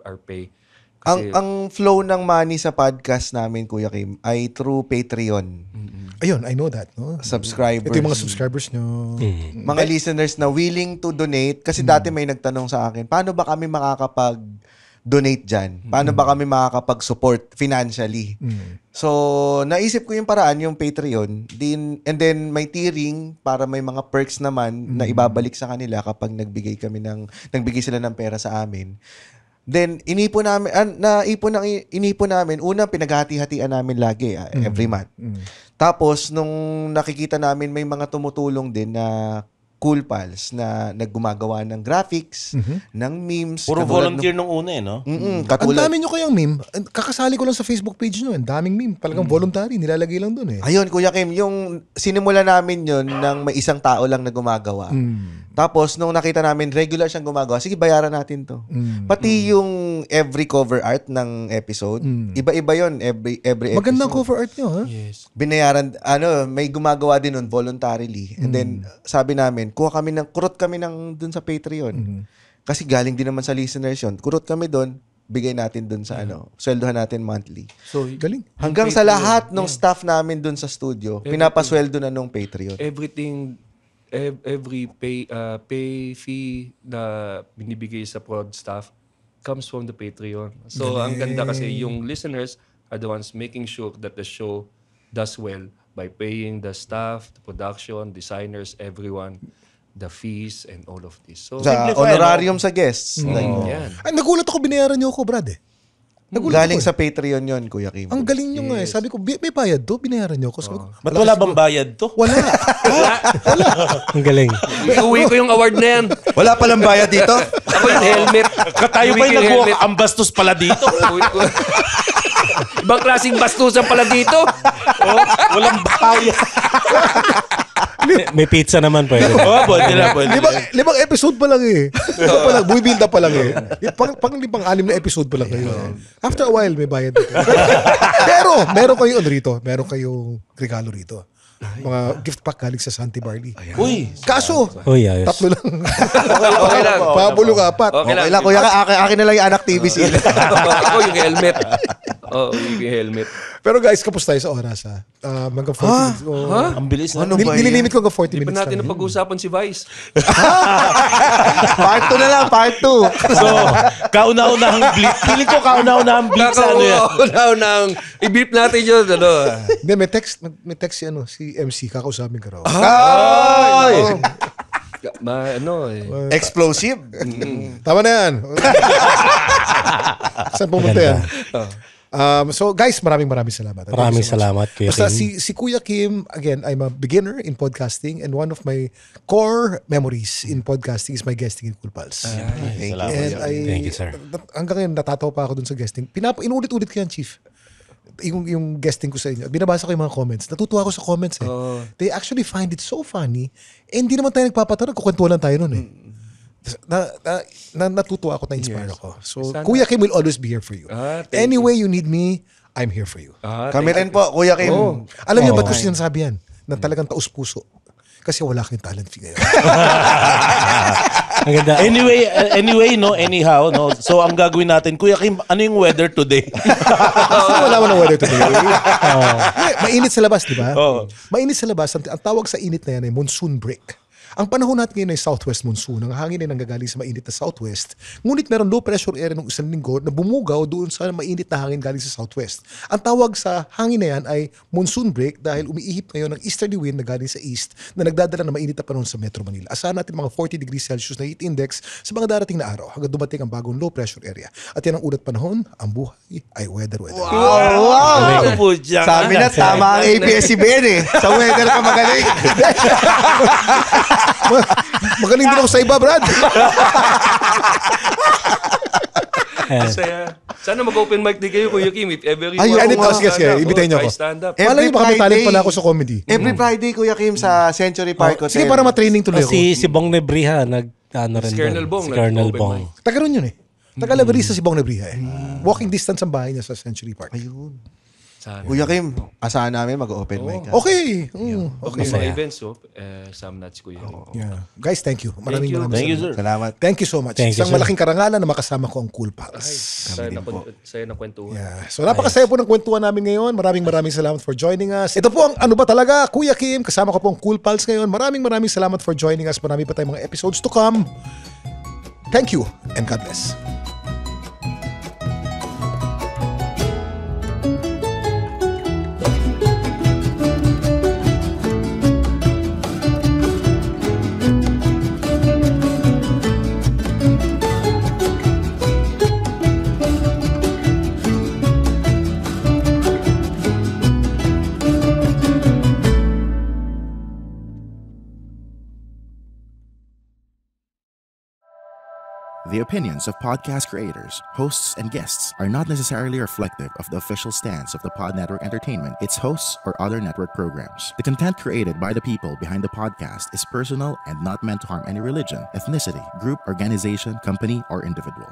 our pay. Kasi, ang flow ng money sa podcast namin, Kuya Kim, ay through Patreon. Ayun, I know that. No? Subscribers. Ito yung mga subscribers nyo. Mga listeners na willing to donate. Kasi dati may nagtanong sa akin, paano ba kami makakapag-donate dyan? Paano ba kami makakapag-support financially? So, naisip ko yung paraan, yung Patreon. And then, may tiering para may mga perks naman na ibabalik sa kanila kapag nagbigay sila ng pera sa amin. Then, inipon namin, una, pinaghati-hatian namin lagi, every month. Tapos, nung nakikita namin may mga tumutulong din na Cool Pals na naggumagawa ng graphics, ng memes. Puro volunteer nung una no? Ang dami nyo kayang meme. Kakasali ko lang sa Facebook page nyo. Ang daming meme. Talagang voluntary. Nilalagay lang dun eh. Ayun, Kuya Kim, yung sinimula namin yun ng may isang tao lang na gumagawa. Tapos, nung nakita namin, regular siyang gumagawa, sige, bayaran natin to. Pati yung every cover art ng episode, iba-iba yun, every episode. Magandang cover art nyo, ha? yes. Binayaran, may gumagawa din nun voluntarily. And then, sabi namin, kurot kami dun sa Patreon. Kasi galing din naman sa listeners yun. Kurot kami dun, bigay natin dun sa sweldohan natin monthly. So, Galing. Hanggang sa lahat ng staff namin dun sa studio, pinapasweldo na nung Patreon. everything, every pay fee na binibigay sa prod staff comes from the Patreon. So, ang ganda kasi yung listeners are the ones making sure that the show does well by paying the staff, the production, designers, everyone, the fees, and all of this. So, Sa honorarium sa guests. yan. Ay, nagulat ako, binayaran nyo ako, Brad eh. Galing sa Patreon yun, Kuya Kim. Ang galing nyo nga eh. Sabi ko, may bayad to? Binayaran nyo ako. Sabi ko, Ba't wala bang bayad to? wala. Ang galing. Uwi ko yung award na yan. Wala palang bayad dito? Ako yung helmet. Tayo Uwi ba'y ko yung nag-walk helmet. ang bastos pala dito? Uwi ko. Ibang klaseng bastusan pala dito. Walang bayad. May pizza naman pwede. Pwede na. Limang episode pa lang eh. Bumibuild up pa lang eh. Pang-anim na episode pa lang kayo. After a while, may bayad. Pero, meron kayong rito. Meron kayong regalo rito. Mga gift pack galing sa Santi Barley. Uy. Kaso, Uy, ayos. tatlo lang. Okay lang. Pabulong apat. Okay lang. Okay lang, Kuya. Akin na lang yung anak TV sila. Ako yung helmet. Yung helmet. Pero guys, kapos tayo sa oras ha. Hanggang 40 minutes. Ang bilis na. Nililimit ko hanggang 40 Di minutes. pa natin lang. napag-usapan si Vice. Part 2 na lang, part 2. So, kauna-unahang bleep. Feeling ko kauna-unahang bleep sa ano yan. Nang i-beep natin yun. Hindi, may text si MC, kakausapin ka raw. Ay! Explosive. Tama na yan. Saan pumunta yan? So guys, maraming salamat. Maraming salamat, Kuya Basta Kim. si Kuya Kim, again, I'm a beginner in podcasting and one of my core memories in podcasting is my guesting in Cool Pals. Salamat. Thank you, sir. Hanggang ngayon, natatawa pa ako dun sa guesting. Inulit-ulit ko yan, Chief. Yung guesting ko sa inyo. Binabasa ko yung mga comments. Natutuwa ako sa comments eh. They actually find it so funny. Eh, hindi naman tayo nagpapatanong. Kukwentuhan lang tayo nun eh. Natutuwa ako, na-inspire ako. So, Kuya Kim will always be here for you. Any way you need me, I'm here for you. Kami rin po, Kuya Kim. Alam niyo ba't ko sinasabi yan? Na talagang taus-puso. Kasi wala kayong talent fee ngayon. Ang ganda. Anyway, no, anyhow, no. So ang gagawin natin, Kuya Kim, ano yung weather today? Wala mo ng weather today. Mainit sa labas, di ba? Mainit sa labas. Ang tawag sa init na yan ay monsoon break. Ang panahon natin ngayon ay southwest monsoon. Ang hangin ay nanggagaling sa mainit na southwest. Ngunit meron low pressure area ng isang linggo na bumugaw doon sa mainit na hangin galing sa southwest. Ang tawag sa hangin na yan ay monsoon break dahil umiihip ngayon ng easterly wind na galing sa east na nagdadala ng mainit na panahon sa Metro Manila. Asahan natin mga 40 degrees Celsius na heat index sa mga darating na araw hanggang dumating ang bagong low pressure area. At yan ang ulat panahon, ang buhay ay weather. Wow! Sabi na, tama ang ABS-CBN eh. Sa weather ka magaling. Magaling din ako sa iba, Brad. Masaya. Sana mag-open mic din kayo, Kuya Kim. If ever you sige, ibitahin niyo ako. stand up. Malay mo, baka may talent pala ako sa comedy. Every Friday, Kuya Kim, sa Century Park Hotel. Sige, para ma-training tuloy ako. Si Bong Nebriha, nag-ano rin Si Colonel doon. Bong, Si Colonel nag-open Bong. mic. Taga ron yun eh. Taga Labarista si Bong Nebriha eh. Walking distance ang bahay niya sa Century Park. Ayun. Sana. Kuya Kim, asahan namin mag-open mic. Okay. Okay, mga events, Sam Nuts, Kuya Kim. Yeah. Guys, thank you. Maraming Thank you, salamat. sir. Salamat. Thank you so much. Thank you, Isang sir. malaking karangalan na makasama ko ang Cool Pals. Saya na kwentuhan. Yeah. So napakasaya po ng kwentuhan namin ngayon. Maraming salamat for joining us. Ito po ang Ano Ba Talaga, Kuya Kim. Kasama ko po ang Cool Pals ngayon. Maraming salamat for joining us. Marami pa tayong mga episodes to come. Thank you and God bless. The opinions of podcast creators, hosts, and guests are not necessarily reflective of the official stance of the Pod Network Entertainment, its hosts, or other network programs. The content created by the people behind the podcast is personal and not meant to harm any religion, ethnicity, group, organization, company, or individual.